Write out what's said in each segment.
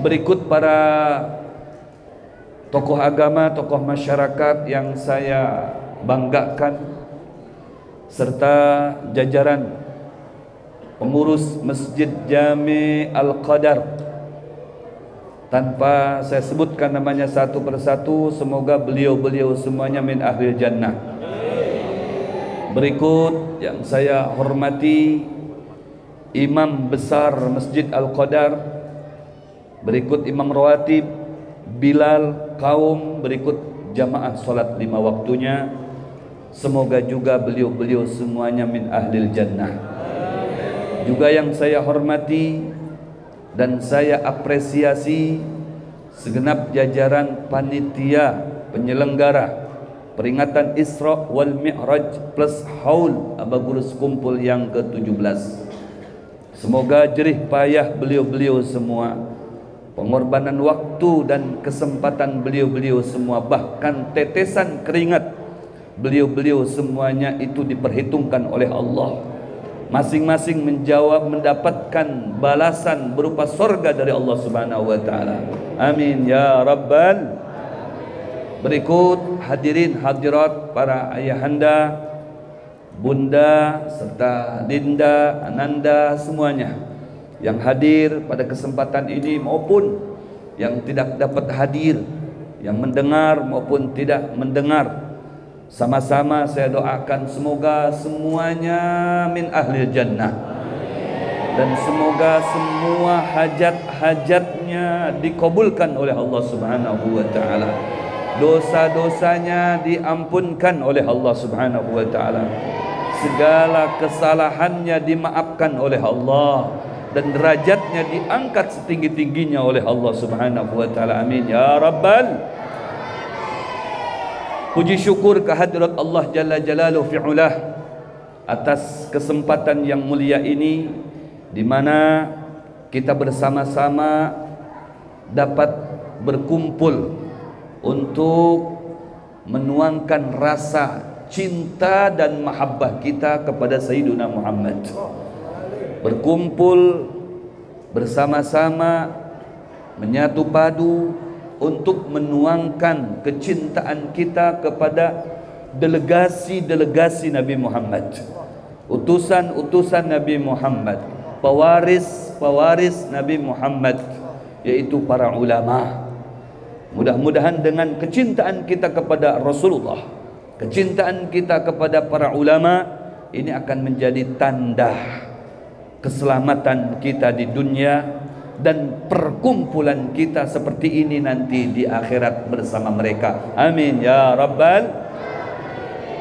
Berikut para tokoh agama, tokoh masyarakat yang saya banggakan, serta jajaran pengurus Masjid Jami Al-Qadar. Tanpa saya sebutkan namanya satu persatu, semoga beliau-beliau semuanya min ahlil jannah. Berikut yang saya hormati Imam Besar Masjid Al-Qadar, berikut Imam Rawatib, Bilal, kaum, berikut jamaah solat 5 waktunya. Semoga juga beliau-beliau semuanya min ahlil jannah. Juga yang saya hormati dan saya apresiasi segenap jajaran panitia penyelenggara peringatan Isra wal Mi'raj plus haul Abagurus kumpul yang ke-17. Semoga jerih payah beliau-beliau semua, pengorbanan waktu dan kesempatan beliau-beliau semua, bahkan tetesan keringat beliau-beliau semuanya itu diperhitungkan oleh Allah. Masing-masing mendapatkan balasan berupa surga dari Allah Subhanahu wa taala. Amin ya rabbal. Berikut hadirin hadirat, para ayahanda, bunda, serta dinda, ananda semuanya yang hadir pada kesempatan ini maupun yang tidak dapat hadir, yang mendengar maupun tidak mendengar. Sama-sama saya doakan semoga semuanya min ahlil jannah, dan semoga semua hajat-hajatnya dikabulkan oleh Allah Subhanahu wa taala. Dosa-dosanya diampunkan oleh Allah Subhanahu wa taala. Segala kesalahannya dimaafkan oleh Allah, dan derajatnya diangkat setinggi-tingginya oleh Allah Subhanahu wa taala. Amin ya rabbal. Puji syukur kehadirat Allah Jalla Jalaluhu fi'ulah atas kesempatan yang mulia ini, di mana kita bersama-sama dapat berkumpul untuk menuangkan rasa cinta dan mahabbah kita kepada Sayyiduna Muhammad. Berkumpul bersama-sama, menyatu padu untuk menuangkan kecintaan kita kepada delegasi-delegasi Nabi Muhammad, utusan-utusan Nabi Muhammad, pewaris-pewaris Nabi Muhammad, yaitu para ulama. Mudah-mudahan dengan kecintaan kita kepada Rasulullah, kecintaan kita kepada para ulama, ini akan menjadi tanda keselamatan kita di dunia, dan perkumpulan kita seperti ini nanti di akhirat bersama mereka. Amin ya rabbal.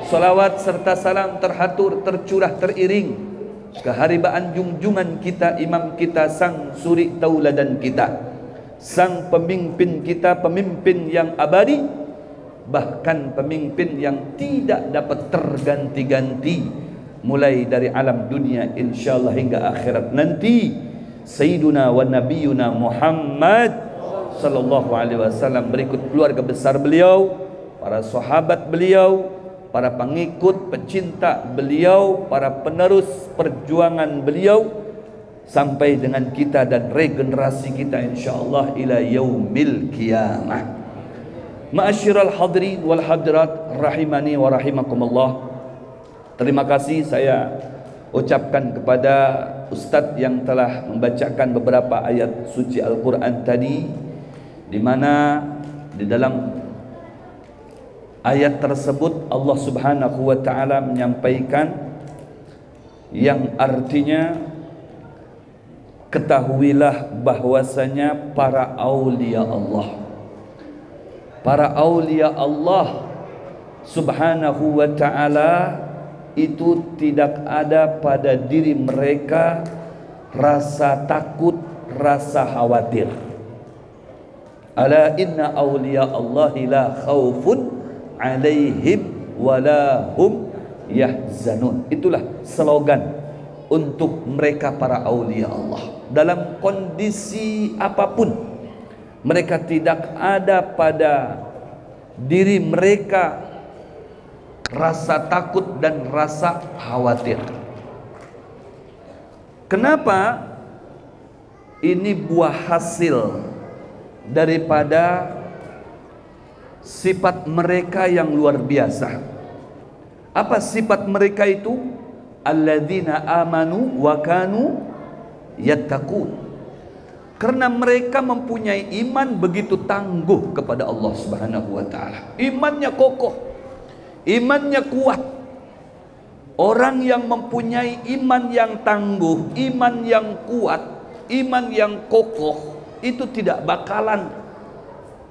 Salawat serta salam terhatur, tercurah, teriring keharibaan junjungan kita, imam kita, sang suri tauladan kita, sang pemimpin kita, pemimpin yang abadi, bahkan pemimpin yang tidak dapat terganti-ganti mulai dari alam dunia insyaallah hingga akhirat nanti, Sayyiduna wa Nabiyuna Muhammad sallallahu alaihi wasallam. Berikut keluarga besar beliau, para sahabat beliau, para pengikut pecinta beliau, para penerus perjuangan beliau, sampai dengan kita dan regenerasi kita insyaallah ila yaumil qiyamah. Ma'asyiral hadirin wal hadirat rahimani wa rahimakumullah. Terima kasih saya ucapkan kepada Ustadz yang telah membacakan beberapa ayat suci Al-Quran tadi, di mana di dalam ayat tersebut Allah Subhanahu wa taala menyampaikan yang artinya, ketahuilah bahwasanya para aulia Allah Subhanahu wa taala itu tidak ada pada diri mereka rasa takut, rasa khawatir. Ala inna awliya Allahi la khawfun alaihim wala hum yahzanun. Itulah slogan untuk mereka para aulia Allah. Dalam kondisi apapun, mereka tidak ada pada diri mereka rasa takut dan rasa khawatir. Kenapa? Ini buah hasil daripada sifat mereka yang luar biasa. Apa sifat mereka itu? Alladzina amanu wa kanu yattaqun. Karena mereka mempunyai iman begitu tangguh kepada Allah Subhanahu wa taala. Imannya kokoh, imannya kuat. Orang yang mempunyai iman yang tangguh, iman yang kuat, iman yang kokoh, itu tidak bakalan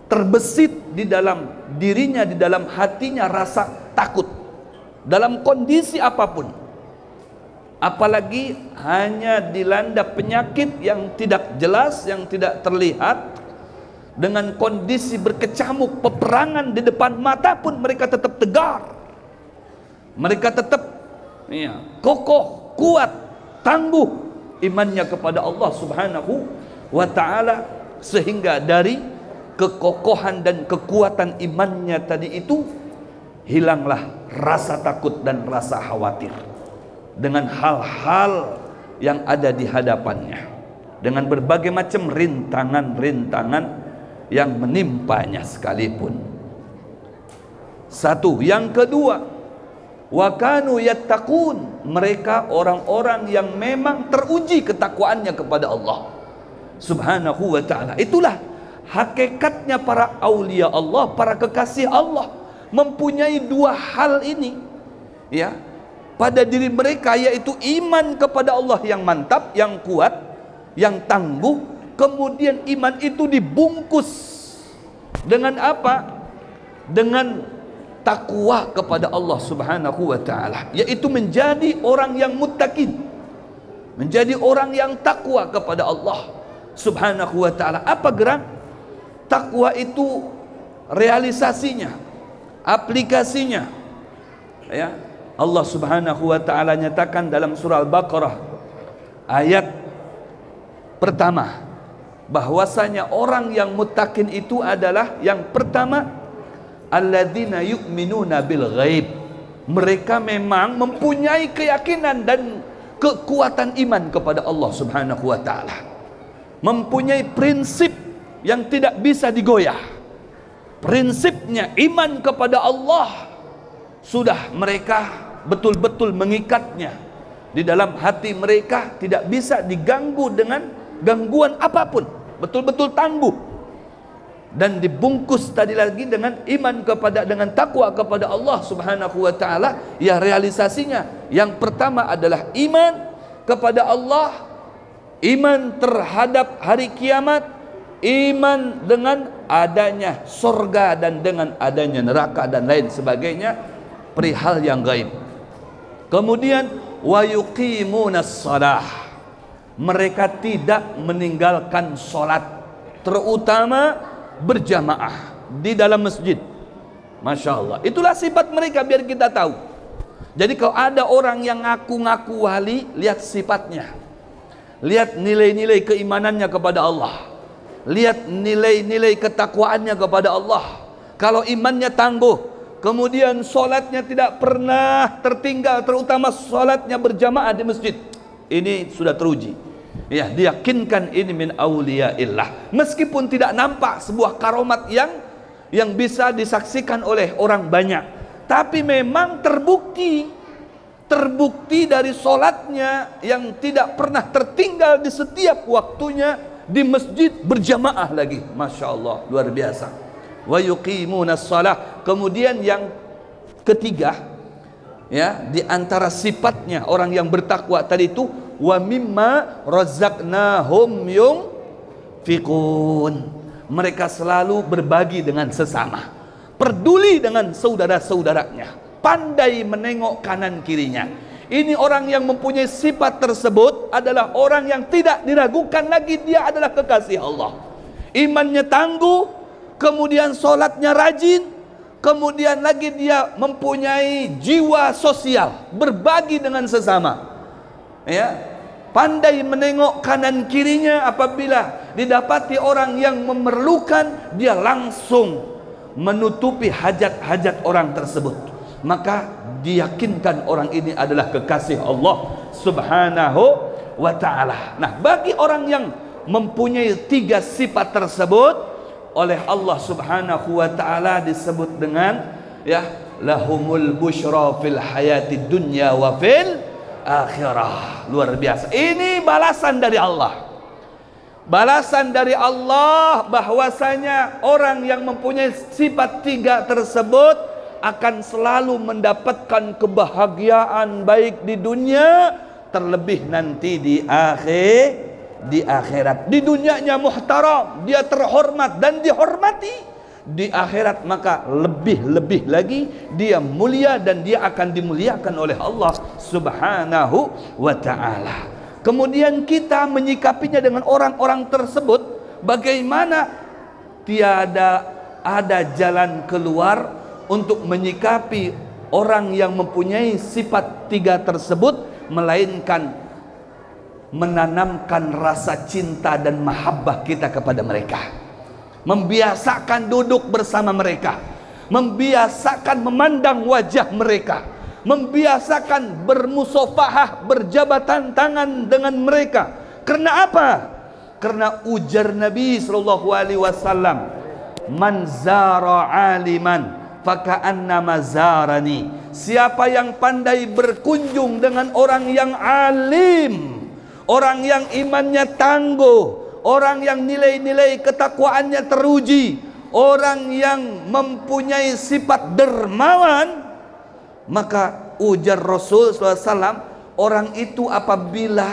terbesit di dalam dirinya, di dalam hatinya rasa takut dalam kondisi apapun. Apalagi hanya dilanda penyakit yang tidak jelas, yang tidak terlihat, dengan kondisi berkecamuk peperangan di depan mata pun mereka tetap tegar, mereka tetap kokoh, kuat, tangguh imannya kepada Allah Subhanahu wa ta'ala, sehingga dari kekokohan dan kekuatan imannya tadi itu hilanglah rasa takut dan rasa khawatir dengan hal-hal yang ada di hadapannya, dengan berbagai macam rintangan-rintangan yang menimpanya sekalipun. Satu. Yang kedua, wa kanu yattaqun, mereka orang-orang yang memang teruji ketakwaannya kepada Allah Subhanahu wa ta'ala. Itulah hakikatnya para aulia Allah, para kekasih Allah, mempunyai dua hal ini ya pada diri mereka, yaitu iman kepada Allah yang mantap, yang kuat, yang tangguh. Kemudian iman itu dibungkus dengan apa? Dengan takwa kepada Allah Subhanahu wa ta'ala, yaitu menjadi orang yang muttaqin, menjadi orang yang takwa kepada Allah Subhanahu wa ta'ala. Apa gerak takwa itu? Realisasinya, aplikasinya ya. Allah Subhanahu wa ta'ala nyatakan dalam surah Al-Baqarah ayat pertama, bahwasanya orang yang muttaqin itu adalah yang pertama, alladzina yu'minuna bil ghaib. Mereka memang mempunyai keyakinan dan kekuatan iman kepada Allah Subhanahu wa ta'ala, mempunyai prinsip yang tidak bisa digoyah. Prinsipnya iman kepada Allah sudah mereka betul-betul mengikatnya di dalam hati mereka, tidak bisa diganggu dengan gangguan apapun, betul-betul tangguh. Dan dibungkus tadi lagi dengan iman kepada, dengan takwa kepada Allah Subhanahu wa ta'ala. Ya, realisasinya yang pertama adalah iman kepada Allah, iman terhadap hari kiamat, iman dengan adanya surga dan dengan adanya neraka dan lain sebagainya, perihal yang gaib. Kemudian wa yuqimunas shalah, mereka tidak meninggalkan salat, terutama berjamaah di dalam masjid. Masya Allah, itulah sifat mereka, biar kita tahu. Jadi kalau ada orang yang ngaku-ngaku wali, lihat sifatnya, lihat nilai-nilai keimanannya kepada Allah, lihat nilai-nilai ketakwaannya kepada Allah. Kalau imannya tangguh, kemudian sholatnya tidak pernah tertinggal, terutama sholatnya berjamaah di masjid, ini sudah teruji ya, diyakinkan ini min auliyaillah. Meskipun tidak nampak sebuah karomat yang bisa disaksikan oleh orang banyak, tapi memang terbukti dari sholatnya yang tidak pernah tertinggal di setiap waktunya, di masjid berjamaah lagi. Masya Allah, luar biasa. Wa yuqimunas shalah. Kemudian yang ketiga ya, di antara sifatnya orang yang bertakwa tadi itu, wa mimma razaqnahum yunfiqun, mereka selalu berbagi dengan sesama, peduli dengan saudara-saudaranya, pandai menengok kanan kirinya. Ini orang yang mempunyai sifat tersebut adalah orang yang tidak diragukan lagi, dia adalah kekasih Allah. Imannya tangguh, kemudian sholatnya rajin, kemudian lagi dia mempunyai jiwa sosial, berbagi dengan sesama ya, pandai menengok kanan kirinya. Apabila didapati orang yang memerlukan, dia langsung menutupi hajat-hajat orang tersebut. Maka diyakinkan orang ini adalah kekasih Allah Subhanahu wa ta'ala. Nah, bagi orang yang mempunyai tiga sifat tersebut, oleh Allah Subhanahu wa taala disebut dengan ya lahumul busyra fil hayati dunya wa fil akhirah. Luar biasa. Ini balasan dari Allah. Balasan dari Allah bahwasanya orang yang mempunyai sifat tiga tersebut akan selalu mendapatkan kebahagiaan baik di dunia, terlebih nanti di akhirat. Di dunianya muhtaram, dia terhormat dan dihormati. Di akhirat maka lebih-lebih lagi dia mulia dan dia akan dimuliakan oleh Allah Subhanahu wa ta'ala. Kemudian kita menyikapinya dengan orang-orang tersebut, bagaimana tiada ada jalan keluar untuk menyikapi orang yang mempunyai sifat tiga tersebut, melainkan menanamkan rasa cinta dan mahabbah kita kepada mereka, membiasakan duduk bersama mereka, membiasakan memandang wajah mereka, membiasakan bermusafahah, berjabatan tangan dengan mereka. Karena apa? Karena ujar Nabi sallallahu alaihi wasallam, "Man zara aliman faka'annama zarani." Siapa yang pandai berkunjung dengan orang yang alim, orang yang imannya tangguh, orang yang nilai-nilai ketakwaannya teruji, orang yang mempunyai sifat dermawan, maka ujar Rasul SAW, orang itu apabila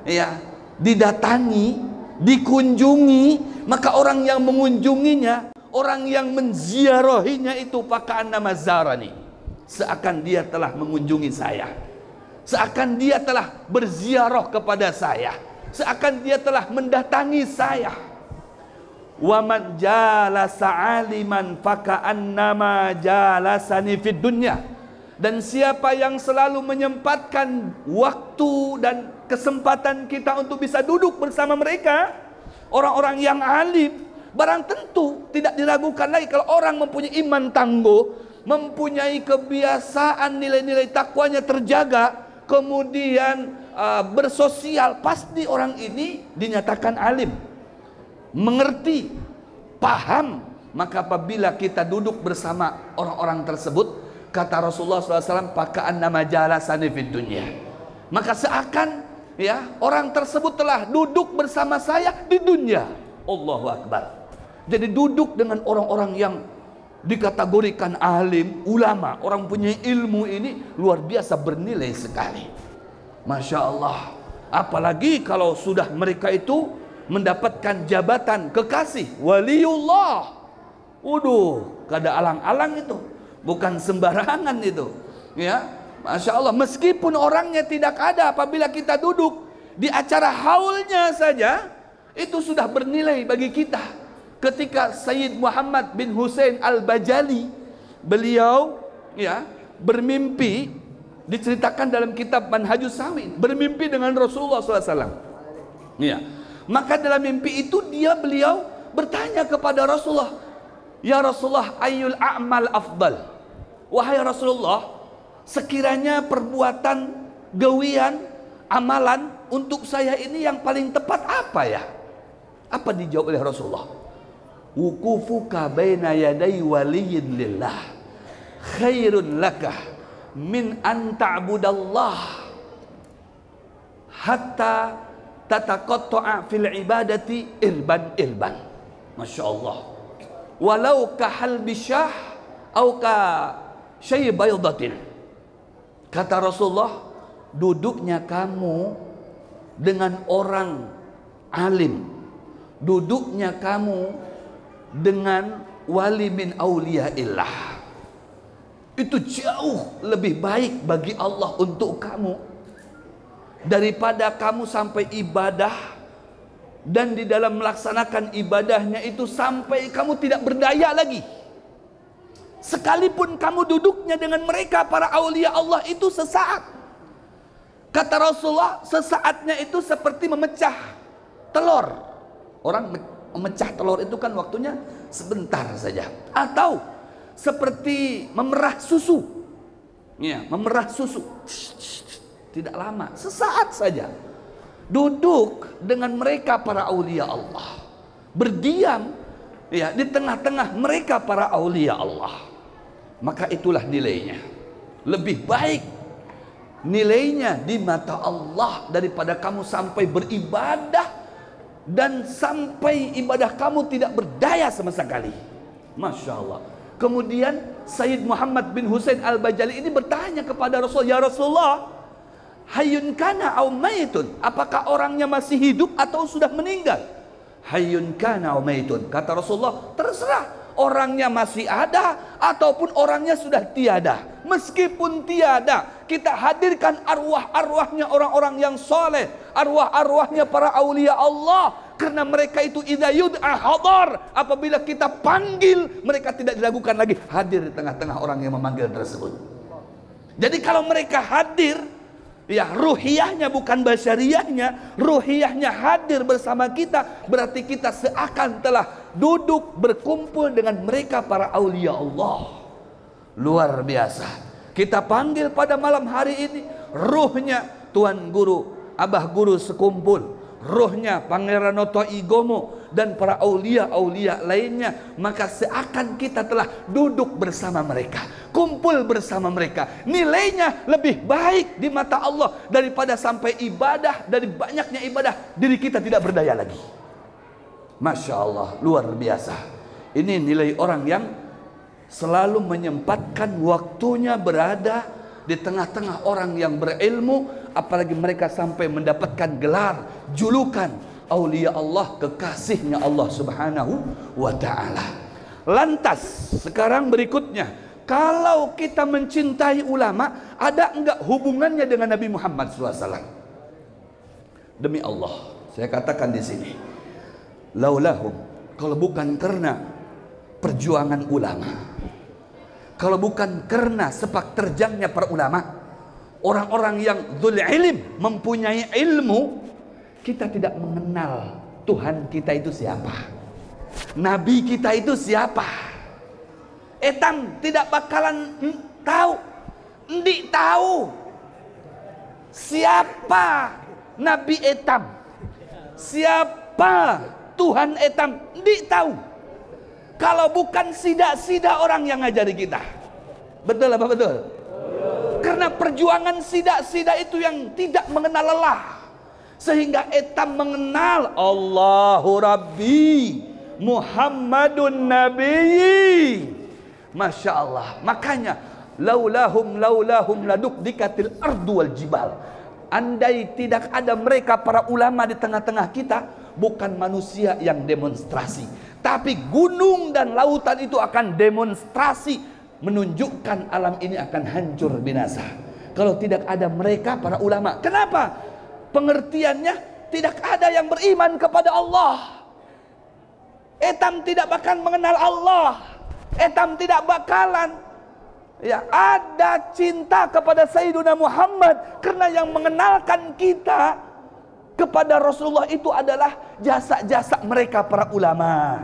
ya didatangi, dikunjungi, maka orang yang mengunjunginya, orang yang menziarahinya itu paka'anna mazarani, seakan dia telah mengunjungi saya, seakan dia telah berziarah kepada saya, seakan dia telah mendatangi saya. Wa man jalasa aliman faka'annama jalasani fid dunya. Dan siapa yang selalu menyempatkan waktu dan kesempatan kita untuk bisa duduk bersama mereka, orang-orang yang alim, barang tentu tidak diragukan lagi kalau orang mempunyai iman tangguh, mempunyai kebiasaan nilai-nilai takwanya terjaga, kemudian bersosial, pasti orang ini dinyatakan alim, mengerti, paham. Maka apabila kita duduk bersama orang-orang tersebut, kata Rasulullah SAW, paka'annama jalasani fid dunya, maka seakan ya orang tersebut telah duduk bersama saya di dunia. Allahu Akbar. Jadi duduk dengan orang-orang yang dikategorikan alim, ulama, orang punya ilmu ini luar biasa bernilai sekali. Masya Allah. Apalagi kalau sudah mereka itu mendapatkan jabatan kekasih, waliullah. Waduh, kada alang-alang itu, bukan sembarangan itu. Ya, Masya Allah. Meskipun orangnya tidak ada, apabila kita duduk di acara haulnya saja, itu sudah bernilai bagi kita. Ketika Sayyid Muhammad bin Hussein Al-Bajali, beliau ya bermimpi, diceritakan dalam kitab Manhajus Samin, bermimpi dengan Rasulullah SAW. Ya, maka dalam mimpi itu beliau bertanya kepada Rasulullah, "Ya Rasulullah, ayyul a'mal afdal?" Wahai Rasulullah, sekiranya perbuatan gawian, amalan untuk saya ini yang paling tepat apa ya? Apa dijawab oleh Rasulullah? "Wukufuka baina yaday waliyyin lillah khairun laka min an ta'budallah hatta tataqatta'a fil ibadati irban." Masya Allah. Walau kahal bisyah au ka syai baydatin. Kata Rasulullah, duduknya kamu dengan orang alim, duduknya kamu dengan wali min auliyaillah, itu jauh lebih baik bagi Allah untuk kamu daripada kamu sampai ibadah, dan di dalam melaksanakan ibadahnya itu sampai kamu tidak berdaya lagi. Sekalipun kamu duduknya dengan mereka para aulia Allah itu sesaat. Kata Rasulullah, sesaatnya itu seperti memecah telur. Orang memecah telur itu kan waktunya sebentar saja. Atau seperti memerah susu. Ya, memerah susu. Tidak lama, sesaat saja. Duduk dengan mereka para aulia Allah, berdiam Ya, di tengah-tengah mereka para aulia Allah. Maka itulah nilainya. Lebih baik nilainya di mata Allah daripada kamu sampai beribadah dan sampai ibadah kamu tidak berdaya sama sekali. Masya Allah. Kemudian Sayyid Muhammad bin Husain Al-Bajali ini bertanya kepada Rasul, ya Rasulullah, hayyun kana au maitun, apakah orangnya masih hidup atau sudah meninggal? Hayyun kana au maitun, kata Rasulullah, terserah orangnya masih ada ataupun orangnya sudah tiada. Meskipun tiada, kita hadirkan arwah-arwahnya orang-orang yang soleh, arwah-arwahnya para aulia Allah. Karena mereka itu idza yud'a hadar, apabila kita panggil mereka tidak diragukan lagi hadir di tengah-tengah orang yang memanggil tersebut. Jadi kalau mereka hadir, ya ruhiyahnya bukan basyariyahnya, ruhiyahnya hadir bersama kita, berarti kita seakan telah duduk berkumpul dengan mereka para aulia Allah. Luar biasa. Kita panggil pada malam hari ini ruhnya Tuan Guru, Abah Guru sekumpul, ruhnya Pangeran Noto Igomo dan para aulia-aulia lainnya, maka seakan kita telah duduk bersama mereka, kumpul bersama mereka. Nilainya lebih baik di mata Allah daripada sampai ibadah, dari banyaknya ibadah diri kita tidak berdaya lagi. Masya Allah, luar biasa. Ini nilai orang yang selalu menyempatkan waktunya berada di tengah-tengah orang yang berilmu, apalagi mereka sampai mendapatkan gelar, julukan aulia Allah, kekasihnya Allah Subhanahu wa ta'ala. Lantas sekarang berikutnya, kalau kita mencintai ulama, ada enggak hubungannya dengan Nabi Muhammad SAW? Demi Allah, saya katakan di sini, laulahum, kalau bukan karena perjuangan ulama, kalau bukan karena sepak terjangnya para ulama, orang-orang yang dzul ilm, mempunyai ilmu, kita tidak mengenal Tuhan kita itu siapa, Nabi kita itu siapa. Etam tidak bakalan tahu, ndik tahu siapa Nabi Etam, siapa Tuhan Etam, ndik tahu. Kalau bukan sida-sida orang yang ngajari kita. Betul apa betul? Karena perjuangan sida-sida itu yang tidak mengenal lelah, sehingga Etam mengenal Allahu Rabbi Muhammadun Nabi. Masya Allah. Makanya laulahum laduk dikatil ardu wal jibal. Andai tidak ada mereka para ulama di tengah-tengah kita, bukan manusia yang demonstrasi, tapi gunung dan lautan itu akan demonstrasi, menunjukkan alam ini akan hancur binasa kalau tidak ada mereka para ulama. Kenapa? Pengertiannya, tidak ada yang beriman kepada Allah. Etam tidak bakalan mengenal Allah. Etam tidak bakalan ada cinta kepada Sayyiduna Muhammad, karena yang mengenalkan kita kepada Rasulullah itu adalah jasa-jasa mereka para ulama,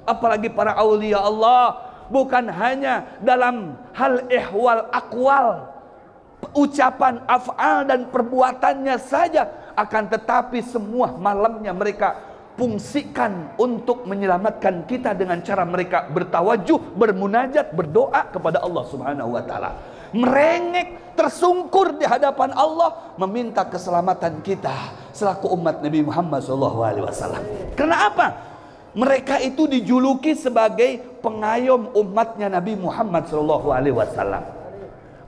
apalagi para aulia Allah. Bukan hanya dalam hal ihwal akwal, ucapan af'al dan perbuatannya saja, akan tetapi semua malamnya mereka fungsikan untuk menyelamatkan kita dengan cara mereka bertawajuh, bermunajat, berdoa kepada Allah Subhanahu wa ta'ala, merengek, tersungkur di hadapan Allah, meminta keselamatan kita selaku umat Nabi Muhammad SAW. Karena apa? Mereka itu dijuluki sebagai pengayom umatnya Nabi Muhammad SAW.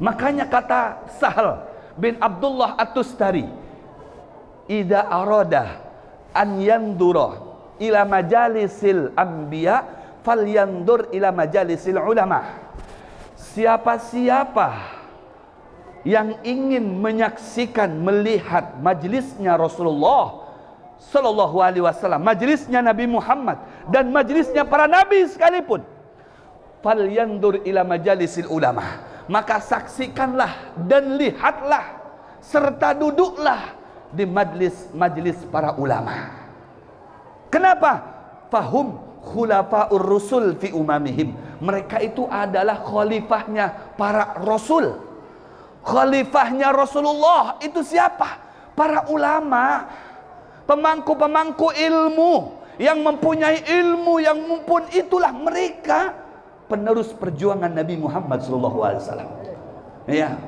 Makanya kata Sahal bin Abdullah At-Tustari, idza arada an yandura ila majalisil anbiya falyandur ila majalisil ulama. Siapa-siapa yang ingin menyaksikan, melihat majlisnya Rasulullah Sallallahu Alaihi Wasallam, majlisnya Nabi Muhammad dan majlisnya para nabi sekalipun, falyandur ila majalisil ulama, maka saksikanlah dan lihatlah serta duduklah di majlis para ulama. Kenapa? Fahum khulafaur rusul fi umamihim. Mereka itu adalah khalifahnya para rasul. Khalifahnya Rasulullah itu siapa? Para ulama, pemangku-pemangku ilmu yang mempunyai ilmu yang mumpun, itulah mereka penerus perjuangan Nabi Muhammad SAW. Ya,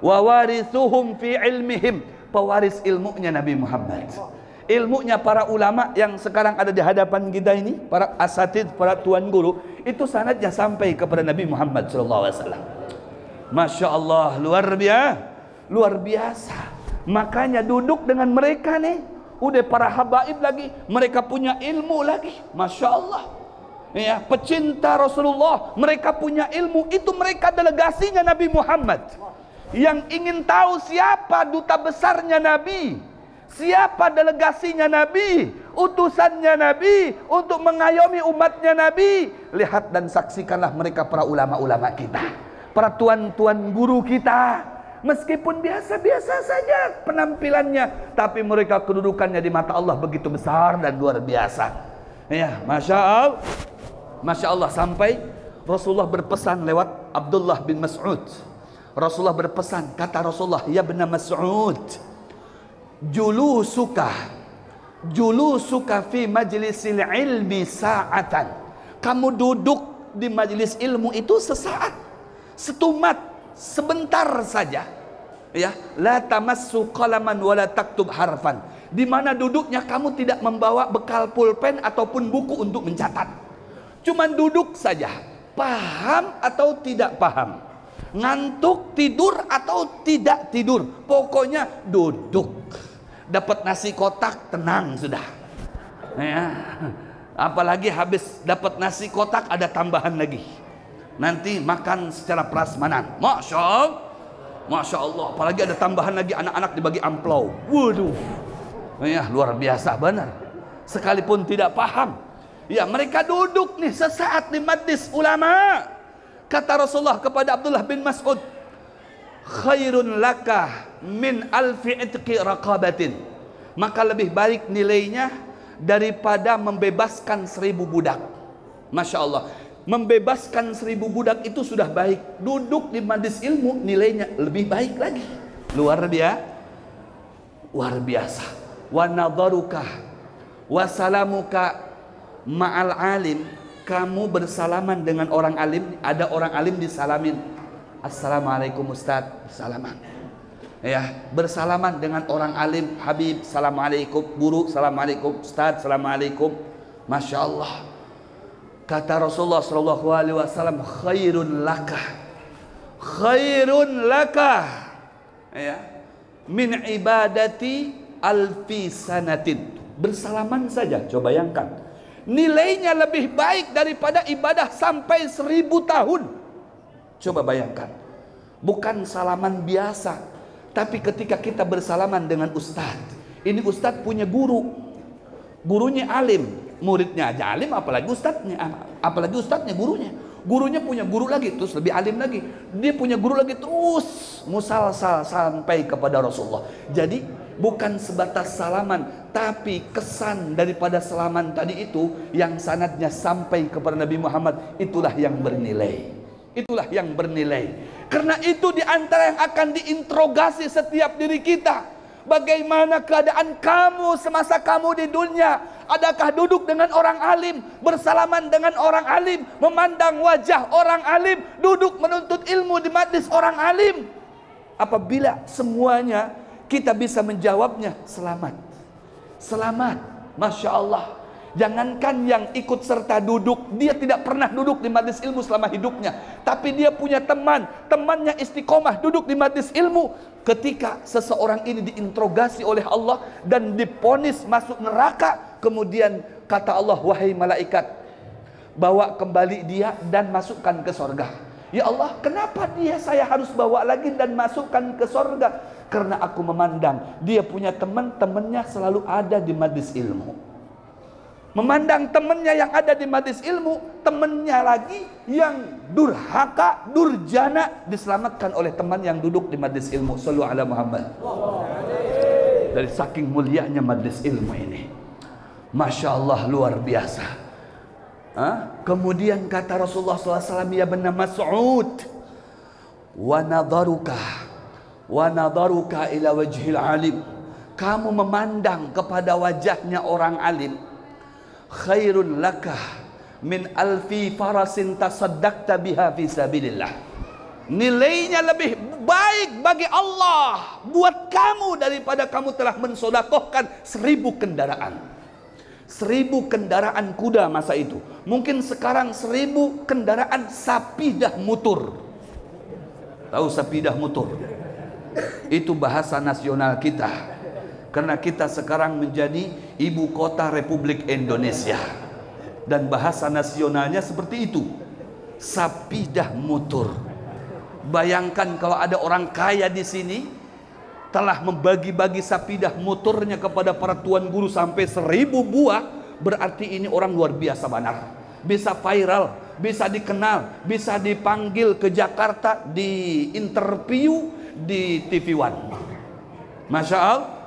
wa warithuhum fi ilmihim, pewaris ilmunya Nabi Muhammad. Ilmunya para ulama yang sekarang ada di hadapan kita ini, para asatid, para tuan guru, itu sanadnya sampai kepada Nabi Muhammad SAW. Masya Allah, luar biasa. Makanya duduk dengan mereka nih, udah para habaib lagi, mereka punya ilmu lagi, Masya Allah. Ya, pecinta Rasulullah, mereka punya ilmu, itu mereka delegasinya Nabi Muhammad. Yang ingin tahu siapa duta besarnya Nabi, siapa delegasinya Nabi, utusannya Nabi untuk mengayomi umatnya Nabi, lihat dan saksikanlah mereka para ulama-ulama kita, para tuan-tuan guru kita. Meskipun biasa-biasa saja penampilannya, tapi mereka kedudukannya di mata Allah begitu besar dan luar biasa. Ya, Masya Allah, sampai Rasulullah berpesan lewat Abdullah bin Mas'ud. Rasulullah berpesan, kata Rasulullah, ya bin Mas'ud, julusuka fi majlisil ilmi sa'atan. Kamu duduk di majlis ilmu itu sesaat, setumat, sebentar saja. Ya, la tamassu qalaman wala taktub harfan. Di mana duduknya kamu tidak membawa bekal pulpen ataupun buku untuk mencatat. Cuman duduk saja, paham atau tidak paham, ngantuk, tidur atau tidak tidur, pokoknya duduk. Dapat nasi kotak, tenang sudah. Ya. Apalagi habis dapat nasi kotak ada tambahan lagi. Nanti makan secara prasmanan. Masya Allah. Apalagi ada tambahan lagi, anak-anak dibagi amplau. Waduh. Ya, luar biasa benar. Sekalipun tidak paham. Ya, mereka duduk nih sesaat di majlis ulama. Kata Rasulullah kepada Abdullah bin Mas'ud, khairun laka min alfi itqi raqabatin. Maka lebih baik nilainya daripada membebaskan 1000 budak. Masya Allah, membebaskan 1000 budak itu sudah baik. Duduk di majlis ilmu nilainya lebih baik lagi. Luar biasa. Wa nadharuka wa salamuka ma'al alim, kamu bersalaman dengan orang alim, ada orang alim disalamin, assalamualaikum Ustaz, salaman. Ya, bersalaman dengan orang alim, Habib, assalamualaikum, guru, assalamualaikum, Ustaz, assalamualaikum. Masya Allah. Kata Rasulullah SAW, khairun laka, ya, min ibadati alfi sanatin. Bersalaman saja, coba bayangkan, nilainya lebih baik daripada ibadah sampai 1000 tahun. Coba bayangkan, bukan salaman biasa, tapi ketika kita bersalaman dengan ustadz, ini ustadz punya guru, gurunya alim, muridnya aja alim, apalagi ustadznya gurunya punya guru lagi, terus lebih alim lagi, dia punya guru lagi, terus musalsal sampai kepada Rasulullah. Jadi bukan sebatas salaman, tapi kesan daripada salaman tadi itu yang sanadnya sampai kepada Nabi Muhammad, itulah yang bernilai. Itulah yang bernilai. Karena itu diantara yang akan diinterogasi setiap diri kita. Bagaimana keadaan kamu semasa kamu di dunia? Adakah duduk dengan orang alim, bersalaman dengan orang alim, memandang wajah orang alim, duduk menuntut ilmu di majlis orang alim? Apabila semuanya kita bisa menjawabnya, selamat. Masya Allah. Jangankan yang ikut serta duduk, dia tidak pernah duduk di majlis ilmu selama hidupnya, tapi dia punya temannya istiqomah duduk di majlis ilmu. Ketika seseorang ini diinterogasi oleh Allah dan diponis masuk neraka, kemudian kata Allah, wahai malaikat, bawa kembali dia dan masukkan ke sorga. Ya Allah, kenapa saya harus bawa lagi dan masukkan ke sorga? Karena aku memandang dia punya temannya selalu ada di majlis ilmu. Memandang temannya yang ada di majlis ilmu, temannya lagi yang durhaka, durjana diselamatkan oleh teman yang duduk di majlis ilmu. Shallu ala Muhammad. Dari saking mulianya majlis ilmu ini, Masya Allah, luar biasa. Kemudian kata Rasulullah SAW, ya bin Mas'ud, wa nadharuka ila wajhil alim, kamu memandang kepada wajahnya orang alim, khairun lakah min alfi farasin tasaddaqta biha fi sabilillah. Nilainya lebih baik bagi Allah buat kamu daripada kamu telah mensodakohkan 1000 kendaraan. 1000 kendaraan kuda masa itu. Mungkin sekarang 1000 kendaraan sapidah mutur. Tahu sapidah mutur? Itu bahasa nasional kita. Karena kita sekarang menjadi ibu kota Republik Indonesia. Dan bahasa nasionalnya seperti itu. Sapidah mutur. Bayangkan kalau ada orang kaya di sini telah membagi-bagi sapidah motornya kepada para tuan guru sampai 1000 buah, berarti ini orang luar biasa benar. Bisa viral, bisa dikenal, bisa dipanggil ke Jakarta, di interview di TV One. Masya Allah.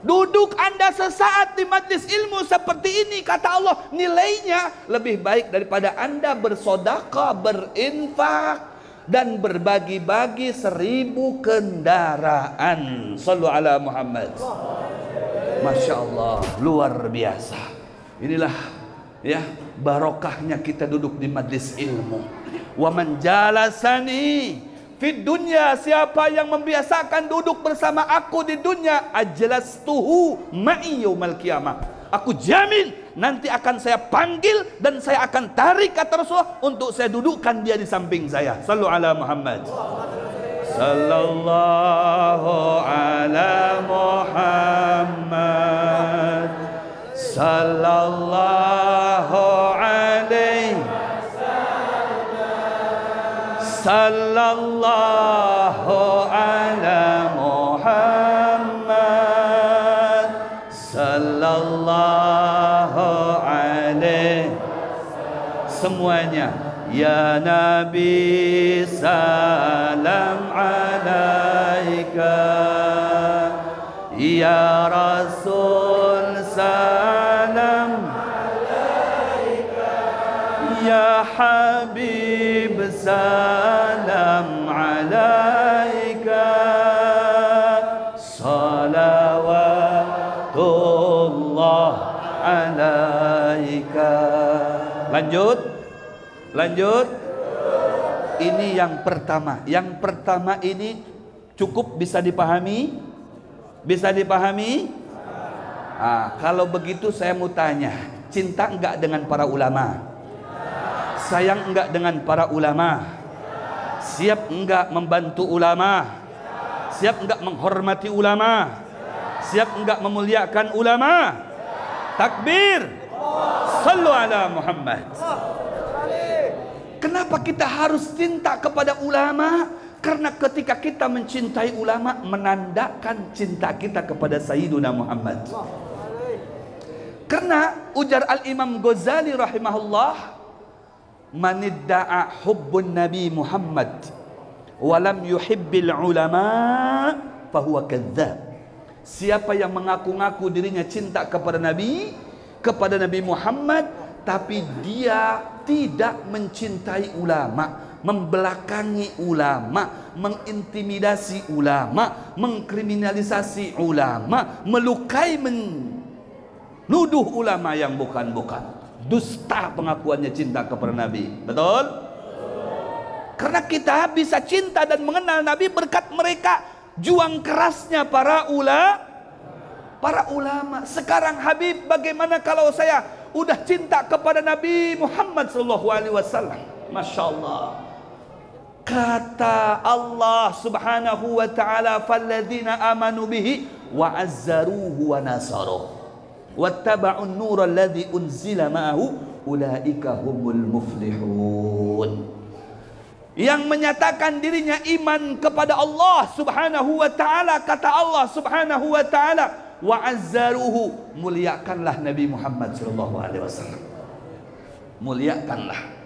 Duduk Anda sesaat di majlis ilmu seperti ini, kata Allah, nilainya lebih baik daripada Anda bersedekah, berinfak dan berbagi-bagi 1000 kendaraan. Sallu ala Muhammad. Masya Allah, luar biasa. Inilah ya barokahnya kita duduk di majlis ilmu. Wa man jalasani fid dunya, siapa yang membiasakan duduk bersama aku di dunia, ajlastuhu ma'i yaumal qiyamah. Aku jamin nanti akan saya panggil dan saya akan tarik, kata Rasulullah, untuk saya dudukkan dia di samping saya. Sallu ala Muhammad. Sallallahu ala Muhammad. Sallallahu alaihi. Sallallahu ala Muhammad. Sallallahu alaihi. Semuanya. Ya Nabi salam alaika, ya Rasul salam alaika, ya Habib salam alaika, salawatullah alaika. Lanjut. Ini yang pertama. Yang pertama ini cukup bisa dipahami? Bisa dipahami? Kalau begitu saya mau tanya, cinta enggak dengan para ulama? Sayang enggak dengan para ulama? Siap enggak membantu ulama? Siap enggak menghormati ulama? Siap enggak memuliakan ulama? Takbir. Sallu ala Muhammad. Kenapa kita harus cinta kepada ulama? Karena ketika kita mencintai ulama, menandakan cinta kita kepada Sayyiduna Muhammad. Karena ujar Al-Imam Ghazali rahimahullah, manidda'a hubbun Nabi Muhammad walam yuhibbil ulama fahuwa kadzdzab. Siapa yang mengaku-ngaku dirinya cinta kepada Nabi Muhammad, tapi dia tidak mencintai ulama, membelakangi ulama, mengintimidasi ulama, mengkriminalisasi ulama, melukai, menuduh ulama yang bukan-bukan. Dusta pengakuannya cinta kepada Nabi. Betul? Karena kita bisa cinta dan mengenal Nabi berkat mereka juang kerasnya para ulama. Sekarang Habib, bagaimana kalau saya udah cinta kepada Nabi Muhammad SAW? Masya Allah. Kata Allah subhanahu wa ta'ala, falladzina amanu bihi wa azzaruhu wa nasaruh wattaba'un nura alladhi unzila ma'ahu ulaika humul muflihun. Yang menyatakan dirinya iman kepada Allah subhanahu wa ta'ala, kata Allah subhanahu wa ta'ala, wa azzaruhu, muliakanlah Nabi Muhammad sallallahu alaihi wasallam. Muliakanlah.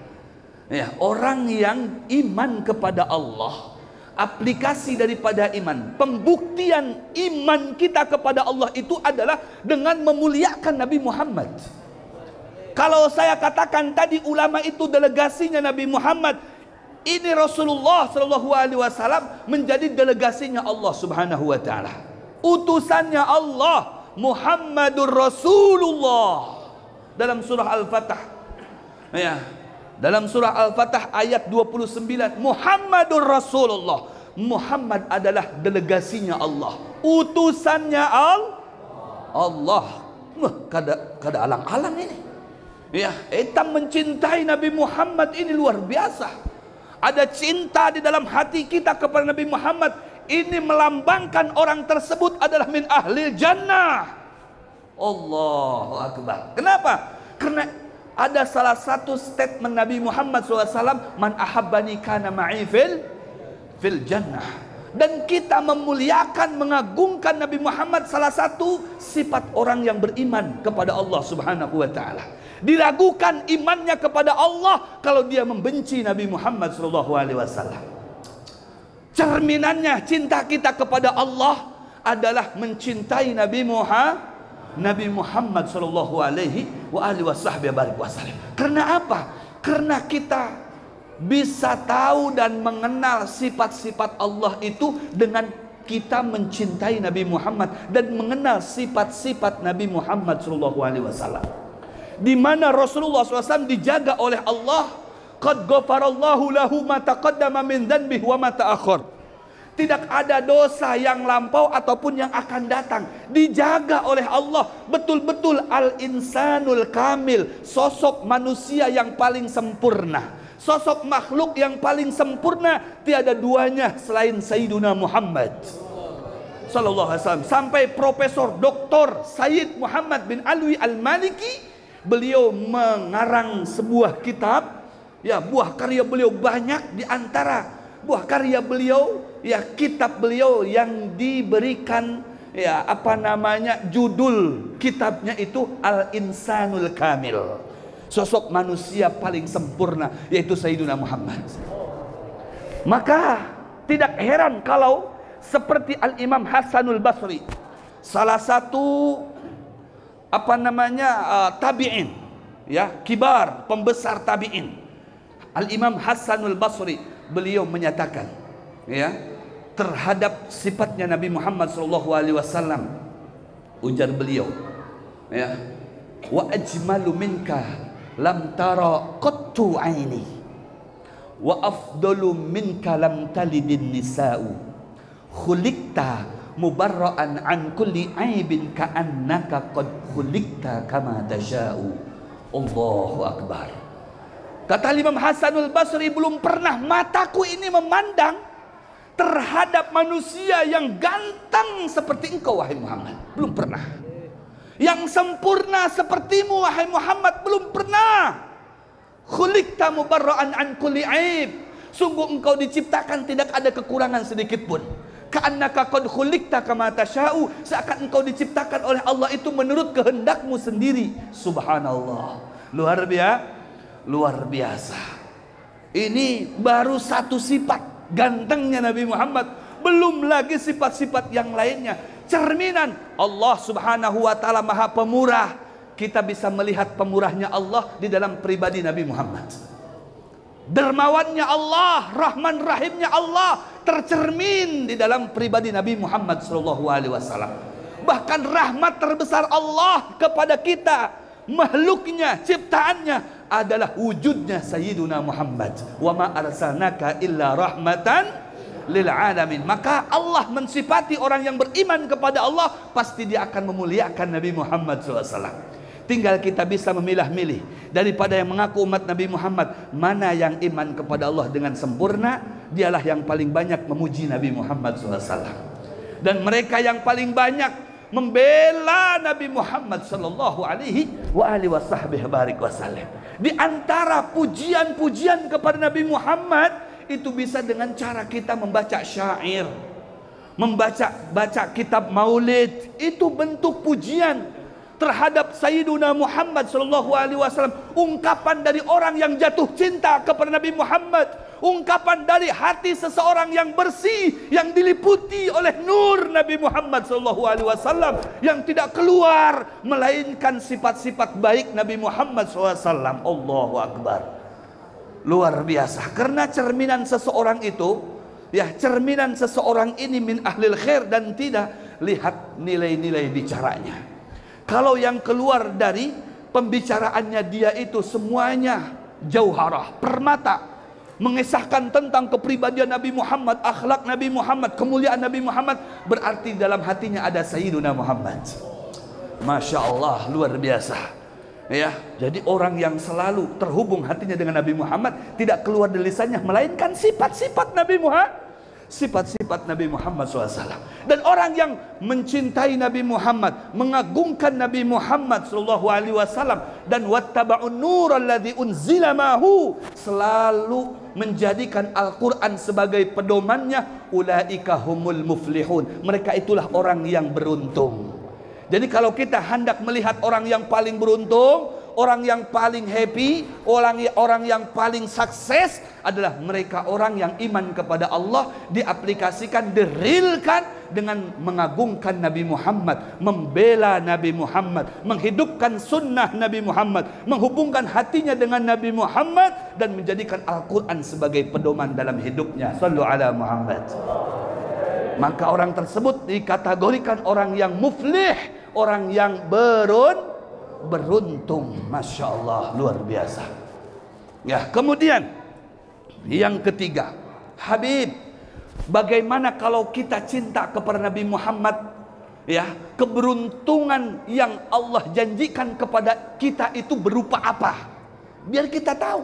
Ya, orang yang iman kepada Allah, aplikasi daripada iman, pembuktian iman kita kepada Allah itu adalah dengan memuliakan Nabi Muhammad. Kalau saya katakan tadi ulama itu delegasinya Nabi Muhammad, ini Rasulullah sallallahu alaihi wasallam menjadi delegasinya Allah subhanahu wa ta'ala. Utusannya Allah, Muhammadur Rasulullah. dalam surah Al-Fatah. Ya, dalam surah Al-Fatah ayat 29, Muhammadur Rasulullah. Muhammad adalah delegasinya Allah, utusannya Allah. Kada alang-alang ini. Ya, etam mencintai Nabi Muhammad ini luar biasa. Ada cinta di dalam hati kita kepada Nabi Muhammad. Ini melambangkan orang tersebut adalah min ahli jannah. Allahu Akbar. Kenapa? Karena ada salah satu statement Nabi Muhammad SAW, man ahabbani kana ma'i fil jannah. Dan kita memuliakan, mengagungkan Nabi Muhammad, salah satu sifat orang yang beriman kepada Allah Subhanahu wa taala. Diragukan imannya kepada Allah kalau dia membenci Nabi Muhammad sallallahu alaihi wasallam. Cerminannya cinta kita kepada Allah adalah mencintai Nabi Muhammad sallallahu alaihi wasallam. Karena apa? Karena kita bisa tahu dan mengenal sifat-sifat Allah itu dengan kita mencintai Nabi Muhammad dan mengenal sifat-sifat Nabi Muhammad sallallahu alaihi wasallam. Di mana Rasulullah SAW dijaga oleh Allah, qad ghafarallahu lahu ma taqaddama min dhanbihi wa ma ta'akhkhar. Tidak ada dosa yang lampau ataupun yang akan datang, dijaga oleh Allah. Betul-betul al-insanul kamil, sosok manusia yang paling sempurna, sosok makhluk yang paling sempurna, tiada duanya selain Sayyiduna Muhammad sallallahu alaihi wasallam. Sampai Profesor Dr. Sayyid Muhammad bin Alwi Al-Maliki, beliau mengarang sebuah kitab, ya, buah karya beliau banyak, di antara buah karya beliau, ya, kitab beliau yang diberikan, ya, apa namanya, judul kitabnya itu Al-Insanul Kamil, sosok manusia paling sempurna, yaitu Sayyidina Muhammad. Maka tidak heran kalau seperti Al-Imam Hasanul Basri, salah satu apa namanya tabi'in, ya, kibar, pembesar tabi'in, Al-Imam Hasanul Basri, beliau menyatakan, ya, terhadap sifatnya Nabi Muhammad SAW, ujar beliau, ya, wa ajmalu minka lam tara qattu aini wa afdalu minka lam talidin nisa'u khuliqta mubarra'an an kulli aibin ka'annaka qad khuliqta kama tasha'u. Allahu Akbar. Kata Imam Hasanul Basri, belum pernah mataku ini memandang terhadap manusia yang ganteng seperti engkau wahai Muhammad, belum pernah. Yang sempurna sepertimu wahai Muhammad, belum pernah. Khuliqta mubarra'an an kulli aib, sungguh engkau diciptakan tidak ada kekurangan sedikit pun. Ka'annaka qad khuliqta kama tasha'u, seakan engkau diciptakan oleh Allah itu menurut kehendakmu sendiri. Subhanallah, luar biasa. Ini baru satu sifat gantengnya Nabi Muhammad, belum lagi sifat-sifat yang lainnya. Cerminan Allah Subhanahu wa taala Maha Pemurah. Kita bisa melihat pemurahnya Allah di dalam pribadi Nabi Muhammad. Dermawannya Allah, Rahman Rahimnya Allah tercermin di dalam pribadi Nabi Muhammad SAW. Bahkan rahmat terbesar Allah kepada kita, makhluknya, ciptaannya, adalah wujudnya Sayyiduna Muhammad. Wa ma arsalnaka illa rahmatan lil alamin. Maka Allah mensifati orang yang beriman kepada Allah, pasti dia akan memuliakan Nabi Muhammad SAW. Tinggal kita bisa memilah-milih daripada yang mengaku umat Nabi Muhammad, mana yang iman kepada Allah dengan sempurna, dialah yang paling banyak memuji Nabi Muhammad SAW. Dan mereka yang paling banyak membela Nabi Muhammad sallallahu alaihi wasallam. Di antara pujian-pujian kepada Nabi Muhammad itu bisa dengan cara kita membaca syair, membaca kitab maulid, itu bentuk pujian terhadap Sayyiduna Muhammad sallallahu alaihi wasallam. Ungkapan dari orang yang jatuh cinta kepada Nabi Muhammad, ungkapan dari hati seseorang yang bersih, yang diliputi oleh nur Nabi Muhammad sallallahu alaihi wasallam, yang tidak keluar melainkan sifat-sifat baik Nabi Muhammad SAW. Allahu Akbar. Luar biasa. Karena cerminan seseorang itu, ya, cerminan seseorang ini min ahlil khair dan tidak, lihat nilai-nilai bicaranya. Kalau yang keluar dari pembicaraannya dia itu semuanya jauharah, permata, mengisahkan tentang kepribadian Nabi Muhammad, akhlak Nabi Muhammad, kemuliaan Nabi Muhammad. Berarti dalam hatinya ada Sayyiduna Muhammad. Masya Allah, luar biasa. Ya, jadi orang yang selalu terhubung hatinya dengan Nabi Muhammad, tidak keluar dari lisannya melainkan sifat-sifat Nabi Muhammad, sifat-sifat Nabi Muhammad SAW. Dan orang yang mencintai Nabi Muhammad, mengagungkan Nabi Muhammad SAW, dan wattaba'un nur alladzi unzila mahu, selalu menjadikan Al-Quran sebagai pedomannya, ulaika humul muflihun, mereka itulah orang yang beruntung. Jadi kalau kita hendak melihat orang yang paling beruntung, orang yang paling happy, orang yang paling sukses, adalah mereka orang yang iman kepada Allah, diaplikasikan, direalkan dengan mengagungkan Nabi Muhammad, membela Nabi Muhammad, menghidupkan sunnah Nabi Muhammad, menghubungkan hatinya dengan Nabi Muhammad, dan menjadikan Al-Quran sebagai pedoman dalam hidupnya. Sallu ala Muhammad. Maka orang tersebut dikategorikan orang yang muflih, orang yang beruntung. Masya Allah, luar biasa. Ya, kemudian yang ketiga, Habib, bagaimana kalau kita cinta kepada Nabi Muhammad? Ya, keberuntungan yang Allah janjikan kepada kita itu berupa apa? Biar kita tahu.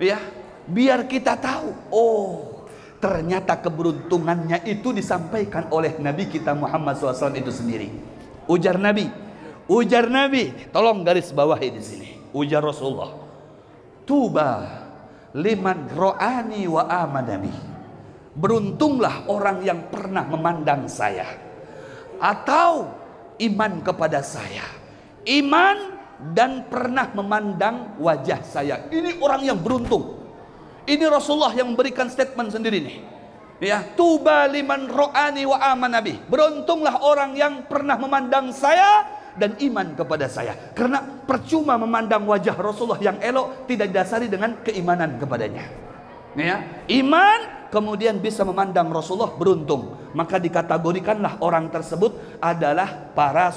Ya, biar kita tahu. Oh, ternyata keberuntungannya itu disampaikan oleh Nabi kita Muhammad SAW itu sendiri. Ujar Nabi, tolong garis bawahi di sini. Ujar Rasulullah, tuba liman ro'ani wa amanami. Beruntunglah orang yang pernah memandang saya atau iman kepada saya, iman dan pernah memandang wajah saya. Ini orang yang beruntung. Ini Rasulullah yang memberikan statement sendiri nih. Ya, tuba liman ro'ani wa aman nabi. Beruntunglah orang yang pernah memandang saya dan iman kepada saya. Karena percuma memandang wajah Rasulullah yang elok tidak didasari dengan keimanan kepadanya. Ya, iman kemudian bisa memandang Rasulullah, beruntung. Maka dikategorikanlah orang tersebut adalah para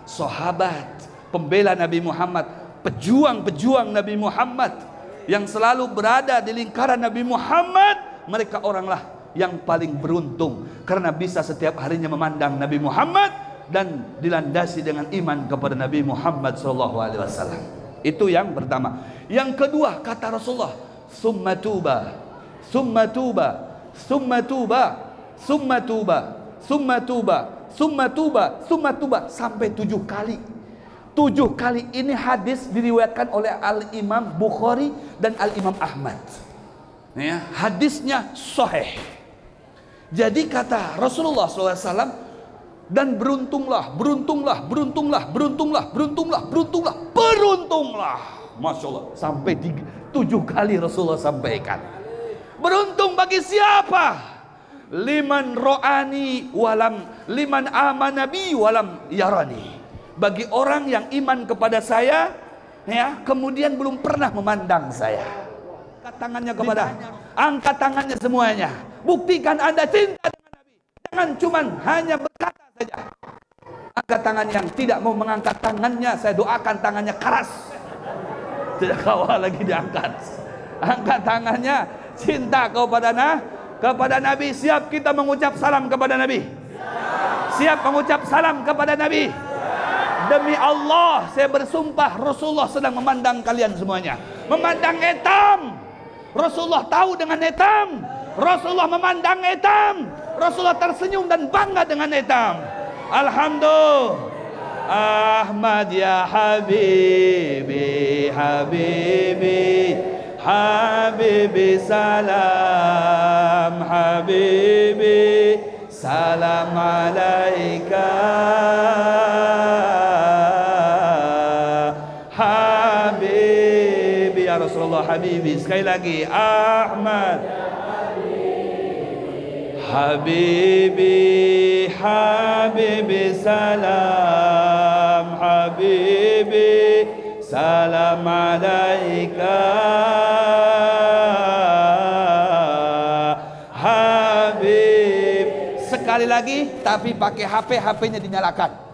sahabat, pembela Nabi Muhammad, pejuang-pejuang Nabi Muhammad, yang selalu berada di lingkaran Nabi Muhammad. Mereka oranglah yang paling beruntung karena bisa setiap harinya memandang Nabi Muhammad dan dilandasi dengan iman kepada Nabi Muhammad SAW. Itu yang pertama. Yang kedua, kata Rasulullah, summa tuba, summa tuba, summa tuba, summa tuba, summa tuba, summa tuba, summa tuba, sampai 7 kali. 7 kali ini hadis diriwayatkan oleh Al-Imam Bukhari dan Al-Imam Ahmad. Ya, hadisnya sahih. Jadi kata Rasulullah SAW, dan beruntunglah, beruntunglah, beruntunglah, beruntunglah, beruntunglah, beruntunglah, beruntunglah. Masya Allah, sampai 7 kali Rasulullah sampaikan. Beruntung bagi siapa? Liman ro'ani walam, liman amanabi walam yarani. Bagi orang yang iman kepada saya, ya, kemudian belum pernah memandang saya. Angkat tangannya kepada, angkat tangannya semuanya. Buktikan Anda cinta dengan Nabi. Jangan cuman hanya berkata saja. Angkat tangan yang tidak mau mengangkat tangannya, saya doakan tangannya keras. Tidak kawal lagi diangkat. Angkat tangannya, cinta kepada Nabi. Siap kita mengucap salam kepada Nabi? Siap mengucap salam kepada Nabi? Demi Allah, saya bersumpah Rasulullah sedang memandang kalian semuanya. Memandang hitam. Rasulullah tahu dengan hitam. Rasulullah memandang hitam. Rasulullah tersenyum dan bangga dengan hitam. Alhamdulillah. Ahmad ya Habibi, Habibi, Habibi salam, Habibi salam alaika. Rasulullah Habibi, sekali lagi, Ahmad Habibi, Habibi salam, Habibi salam alaika, Habib. Sekali lagi, tapi pakai HP, HP-nya dinyalakan.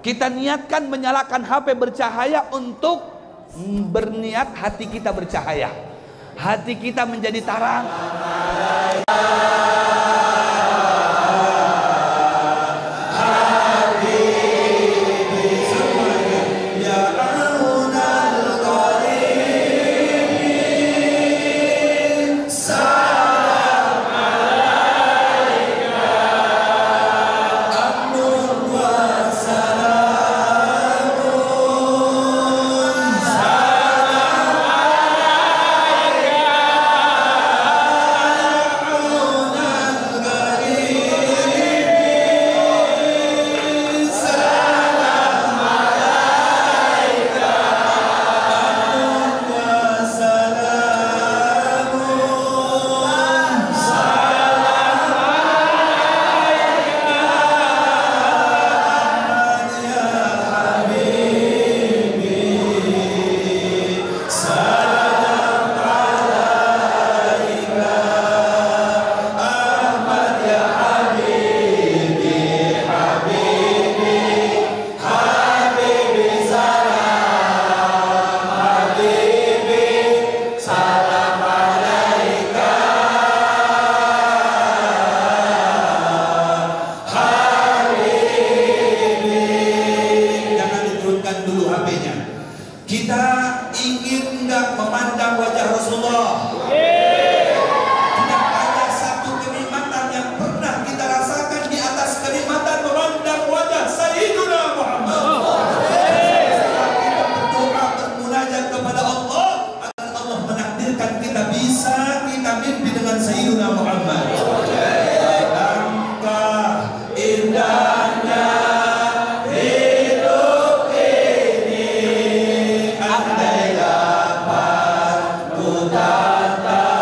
Kita niatkan menyalakan HP bercahaya untuk berniat hati kita bercahaya, hati kita menjadi terang. Kita ingin nggak memandang wajah Rasulullah? Tidak ada satu kenikmatan yang pernah kita rasakan di atas kenikmatan memandang wajah Sayyiduna Muhammad. Kita berdoa bermunajat kepada Allah agar Allah menakdirkan kita bisa kita mimpi dengan Sayyiduna Muhammad. Langkah indahnya andai dapat ku tatap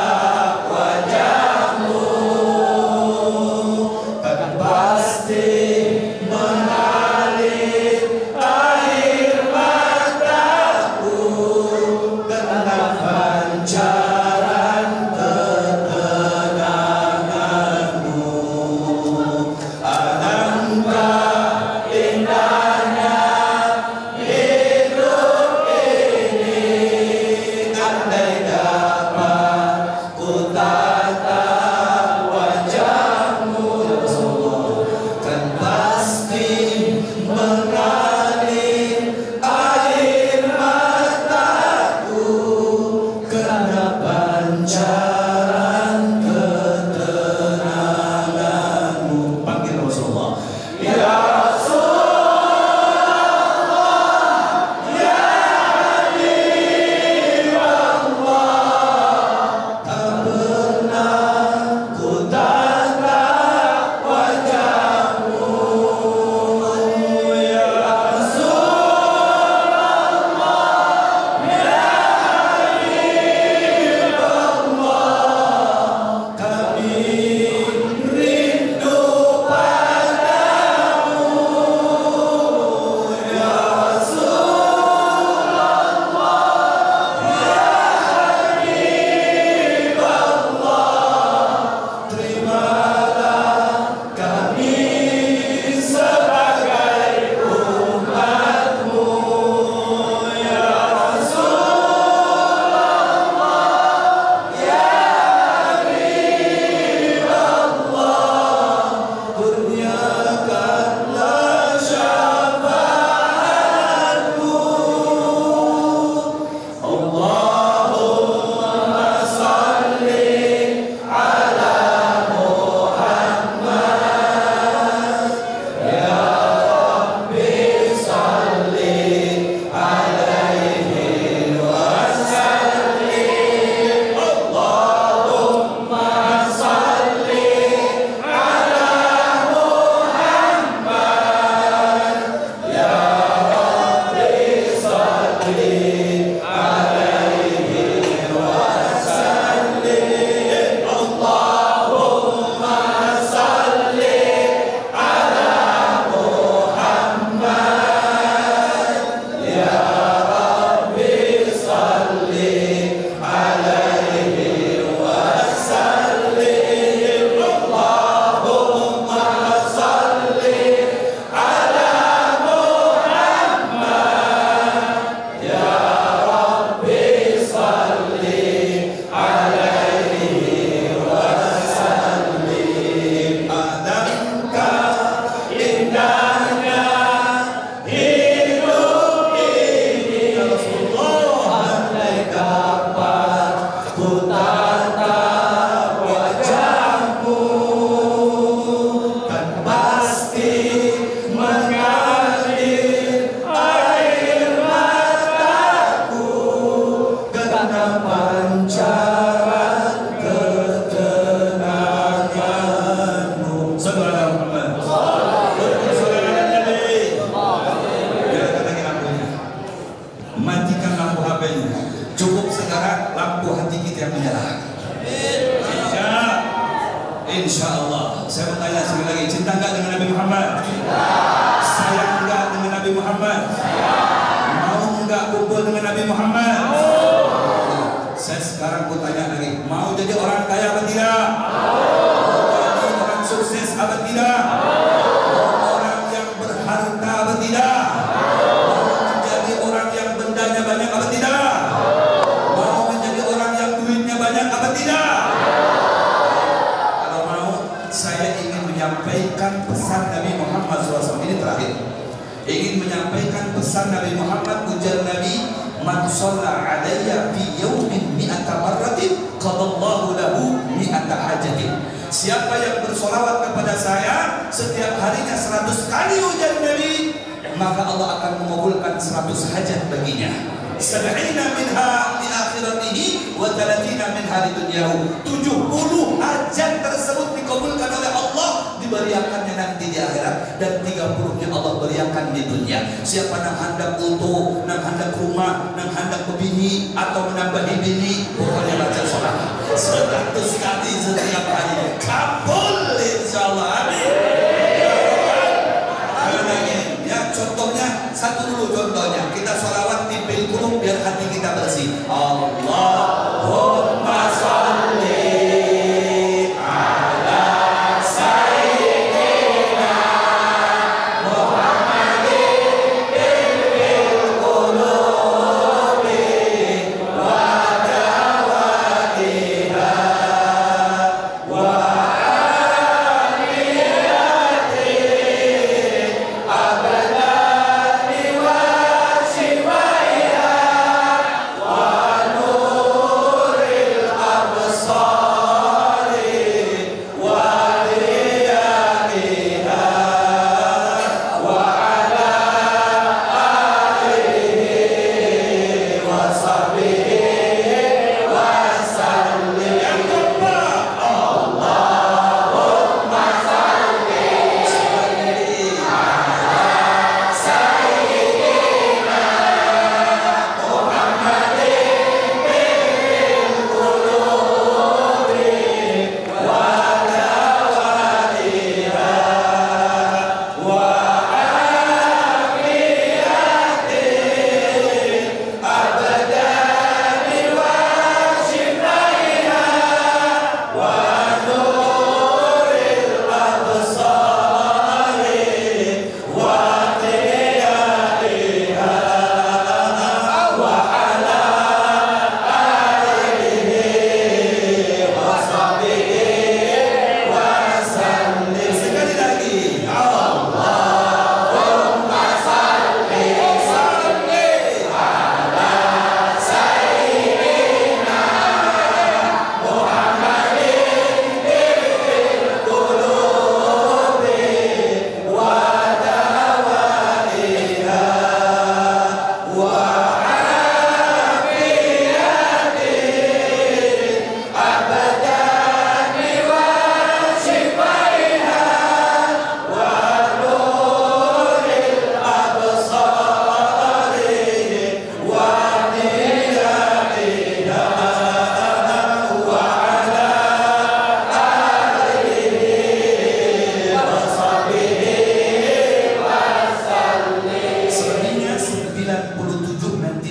ingin menyampaikan pesan Nabi Muhammad, ujar Nabi, man shalla alayya fi yawmin mi'ata marratin qadallahu lahu mi'ata hajatin. Siapa yang bersolawat kepada saya setiap harinya 100 kali, ujar Nabi, maka Allah akan mengabulkan 100 hajat baginya. 70 minha di akhiratihi wa 30 minha di dunyahu. 70 hajat tersebut dikabulkan oleh Allah, diberiakannya nanti di akhirat, dan 30-nya Allah beriakan di dunia. Siapa nang hendak utuh, nang hendak rumah, nang hendak bebini atau menambahi bini, pokoknya baca sholat 100 kali setiap hari, kabul insyaallah. Amin. Ya, contohnya satu dulu, contohnya kita sholawat timpil kulub biar hati kita bersih. Allahumma sholli ala sayyidina Muhammadin timpil qulubi wa dawatiha wa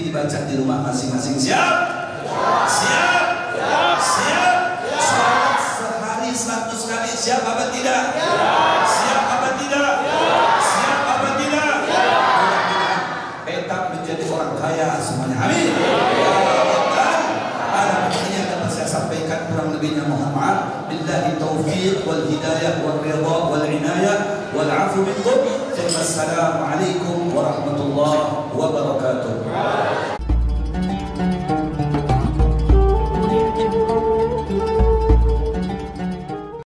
dibaca di rumah masing-masing. Siap? Siap? Siap? Sholat sehari 100 kali. Siap apa tidak? Siap apa tidak? Siap apa tidak? Mudah-mudahan kita menjadi orang kaya semuanya. Amin. Ada yang dapat saya sampaikan, kurang lebihnya mohon maaf. Billahi taufiq wal hidayah wal ridha wal inayah wal afu minkum. Assalamualaikum warahmatullahi wabarakatuh.